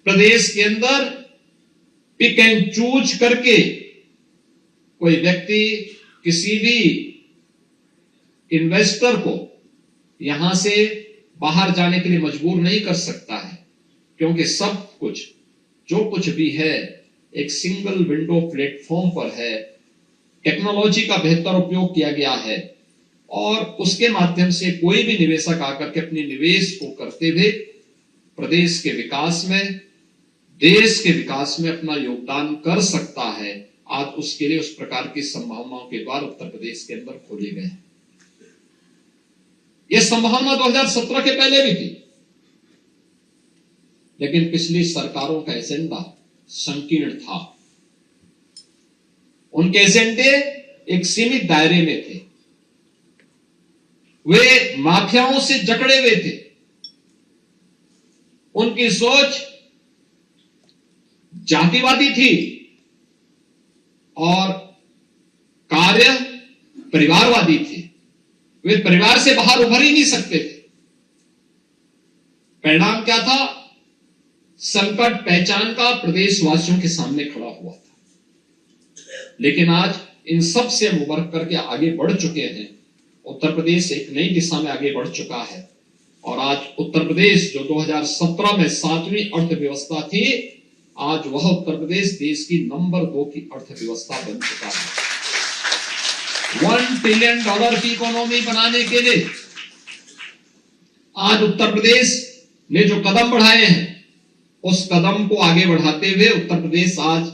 प्रदेश के अंदर pick and choose करके कोई व्यक्ति किसी भी इन्वेस्टर को यहां से बाहर जाने के लिए मजबूर नहीं कर सकता है, क्योंकि सब कुछ जो कुछ भी है एक सिंगल विंडो प्लेटफॉर्म पर है। टेक्नोलॉजी का बेहतर उपयोग किया गया है और उसके माध्यम से कोई भी निवेशक आकर के अपने निवेश को करते हुए प्रदेश के विकास में, देश के विकास में अपना योगदान कर सकता है। आज उसके लिए उस प्रकार की संभावनाओं के द्वार उत्तर प्रदेश के अंदर खोले गए हैं। यह संभावना 2017 के पहले भी थी, लेकिन पिछली सरकारों का एजेंडा संकीर्ण था। उनके एजेंडे एक सीमित दायरे में थे, वे माफियाओं से जकड़े हुए थे। उनकी सोच जातिवादी थी और कार्य परिवारवादी थे। वे परिवार से बाहर उभर ही नहीं सकते थे। परिणाम क्या था? संकट पहचान का प्रदेशवासियों के सामने खड़ा हुआ था। लेकिन आज इन सब से हम उभर करके आगे बढ़ चुके हैं। उत्तर प्रदेश एक नई दिशा में आगे बढ़ चुका है और आज उत्तर प्रदेश जो 2017 में 7वीं अर्थव्यवस्था थी, आज वह उत्तर प्रदेश देश की नंबर 2 की अर्थव्यवस्था बन चुका है। $1 ट्रिलियन की इकोनॉमी बनाने के लिए आज उत्तर प्रदेश ने जो कदम बढ़ाए हैं, उस कदम को आगे बढ़ाते हुए उत्तर प्रदेश आज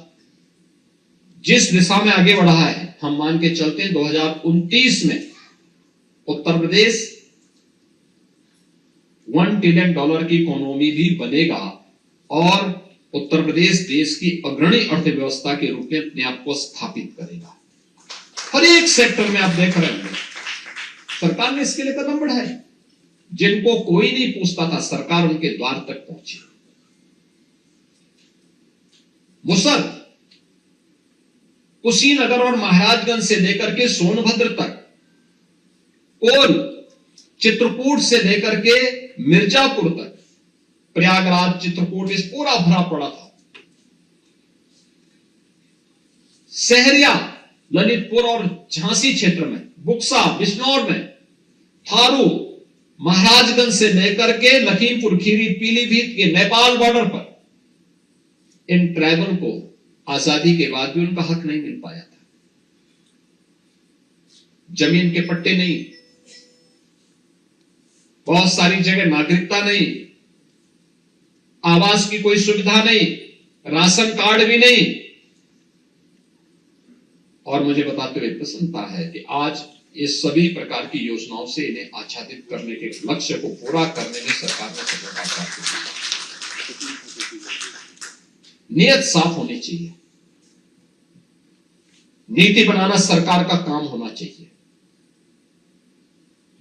जिस दिशा में आगे बढ़ा है, हम मान के चलते हैं 2029 में उत्तर प्रदेश $1 ट्रिलियन की इकोनॉमी भी बनेगा और उत्तर प्रदेश देश की अग्रणी अर्थव्यवस्था के रूप में अपने आप को स्थापित करेगा। हर एक सेक्टर में आप देख रहे होंगे सरकार ने इसके लिए कदम बढ़ाए। जिनको कोई नहीं पूछता था, सरकार उनके द्वार तक पहुंची। मुसर, कुशीनगर और महाराजगंज से लेकर के सोनभद्र तक, कोल, चित्रकूट से लेकर के मिर्जापुर तक, प्रयागराज, चित्रकूट, इस पूरा भरा पड़ा था। सहरिया, ललितपुर और झांसी क्षेत्र में, बुक्सा, बिजनौर में, थारू, महाराजगंज से लेकर के लखीमपुर खीरी, पीलीभीत के नेपाल बॉर्डर पर इन ट्राइबल को आजादी के बाद भी उनका हक नहीं मिल पाया था। जमीन के पट्टे नहीं, बहुत सारी जगह नागरिकता नहीं, आवास की कोई सुविधा नहीं, राशन कार्ड भी नहीं। और मुझे बताते हुए प्रसन्नता है कि आज इस सभी प्रकार की योजनाओं से इन्हें आच्छादित करने के लक्ष्य को पूरा करने में सरकार ने सफलता प्राप्त की। नियत साफ होनी चाहिए, नीति बनाना सरकार का काम होना चाहिए।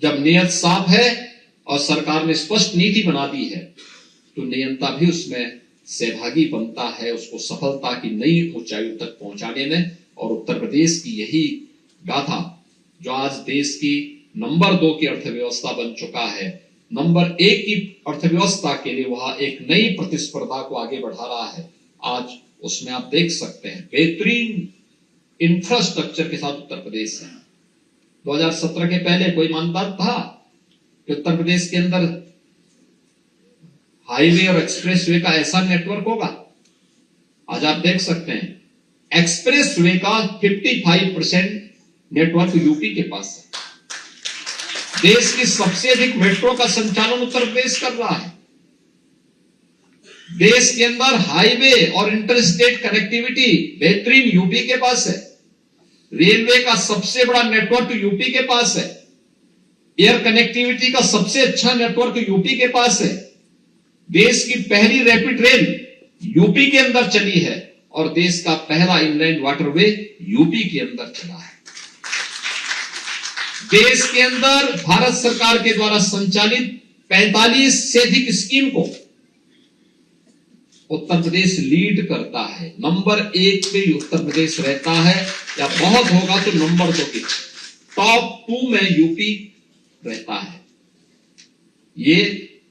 जब नियत साफ है और सरकार ने स्पष्ट नीति बना दी है, तो नियंता भी उसमें सहभागी बनता है, उसको सफलता की नई ऊंचाइयों तक पहुंचाने में। और उत्तर प्रदेश की यही गाथा जो आज देश की नंबर 2 की अर्थव्यवस्था बन चुका है, नंबर 1 की अर्थव्यवस्था के लिए वह एक नई प्रतिस्पर्धा को आगे बढ़ा रहा है। आज उसमें आप देख सकते हैं बेहतरीन इंफ्रास्ट्रक्चर के साथ उत्तर प्रदेश है। 2017 के पहले कोई मानता था कि उत्तर प्रदेश के अंदर हाईवे और एक्सप्रेस वे का ऐसा नेटवर्क होगा? आज आप देख सकते हैं एक्सप्रेस वे का 55% नेटवर्क यूपी के पास है। देश की सबसे अधिक मेट्रो का संचालन उत्तर प्रदेश कर रहा है। देश के अंदर हाईवे और इंटरस्टेट कनेक्टिविटी बेहतरीन यूपी के पास है। रेलवे का सबसे बड़ा नेटवर्क यूपी के पास है। एयर कनेक्टिविटी का सबसे अच्छा नेटवर्क यूपी के पास है। देश की पहली रैपिड रेल यूपी के अंदर चली है और देश का पहला इनलैंड वाटरवे यूपी के अंदर चला है। देश के अंदर भारत सरकार के द्वारा संचालित 45 से अधिक स्कीम को उत्तर प्रदेश लीड करता है। नंबर 1 पे उत्तर प्रदेश रहता है, या बहुत होगा तो नंबर 2 की टॉप 2 में यूपी रहता है। ये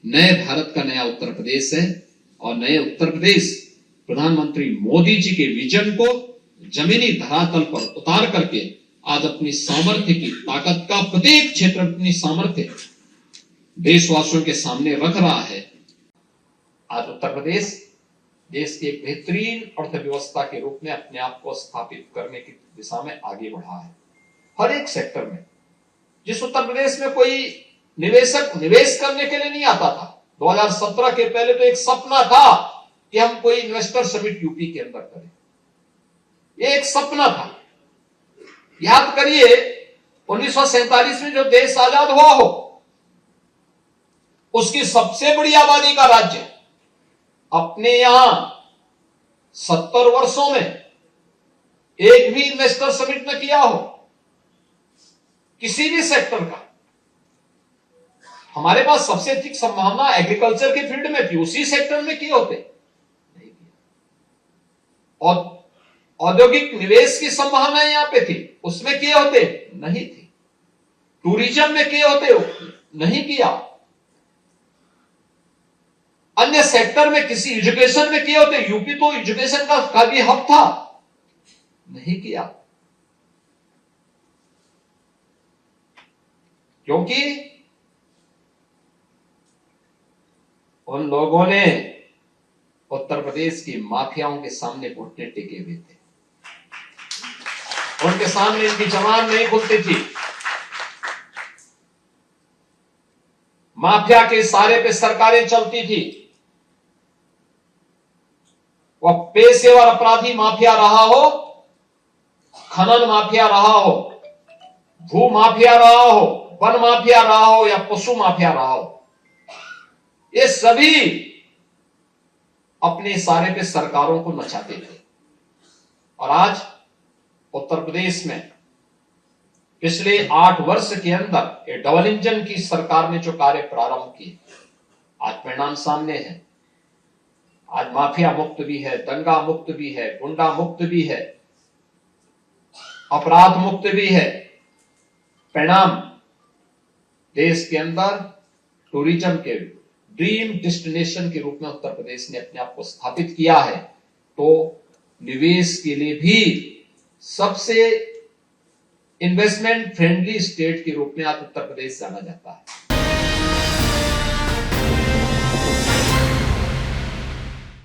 नए भारत का नया उत्तर प्रदेश है और नए उत्तर प्रदेश प्रधानमंत्री मोदी जी के विजन को जमीनी धरातल पर उतार करके आज अपनी सामर्थ्य की ताकत का प्रत्येक क्षेत्र में अपनी सामर्थ्य देशवासियों के सामने रख रहा है। आज उत्तर प्रदेश देश की एक बेहतरीन अर्थव्यवस्था के रूप में अपने आप को स्थापित करने की दिशा में आगे बढ़ा है। हर एक सेक्टर में जिस उत्तर प्रदेश में कोई निवेशक निवेश करने के लिए नहीं आता था, 2017 के पहले तो एक सपना था कि हम कोई इन्वेस्टर समिट यूपी के अंदर करें, ये एक सपना था। याद करिए 1947 में जो देश आजाद हुआ हो, उसकी सबसे बड़ी आबादी का राज्य अपने यहां 70 वर्षों में एक भी इन्वेस्टर समिट न किया हो किसी भी सेक्टर का। हमारे पास सबसे अधिक संभावना एग्रीकल्चर के फील्ड में थी, उसी सेक्टर में किए होते नहीं किया। और औद्योगिक निवेश की संभावना यहां पे थी, उसमें किए होते नहीं थी। टूरिज्म में किए होते नहीं किया। अन्य सेक्टर में किसी एजुकेशन में किए होते, यूपी तो एजुकेशन का भी हब था, नहीं किया। क्योंकि उन लोगों ने उत्तर प्रदेश की माफियाओं के सामने घुटने टेके हुए थे, उनके सामने इनकी जबान नहीं खुलती थी। माफिया के इशारे पे सरकारें चलती थी। वह पेशेवर अपराधी माफिया रहा हो, खनन माफिया रहा हो, भू माफिया रहा हो, वन माफिया रहा हो या पशु माफिया रहा हो, ये सभी अपने इशारे पे सरकारों को नचाते थे। और आज उत्तर प्रदेश में पिछले 8 वर्ष के अंदर ये डबल इंजन की सरकार ने जो कार्य प्रारंभ किए, आज परिणाम सामने है। आज माफिया मुक्त भी है, दंगा मुक्त भी है, गुंडा मुक्त भी है, अपराध मुक्त भी है। परिणाम देश के अंदर टूरिज्म के ड्रीम डेस्टिनेशन के रूप में उत्तर प्रदेश ने अपने आप को स्थापित किया है। तो निवेश के लिए भी सबसे इन्वेस्टमेंट फ्रेंडली स्टेट के रूप में आज उत्तर प्रदेश जाना जाता है।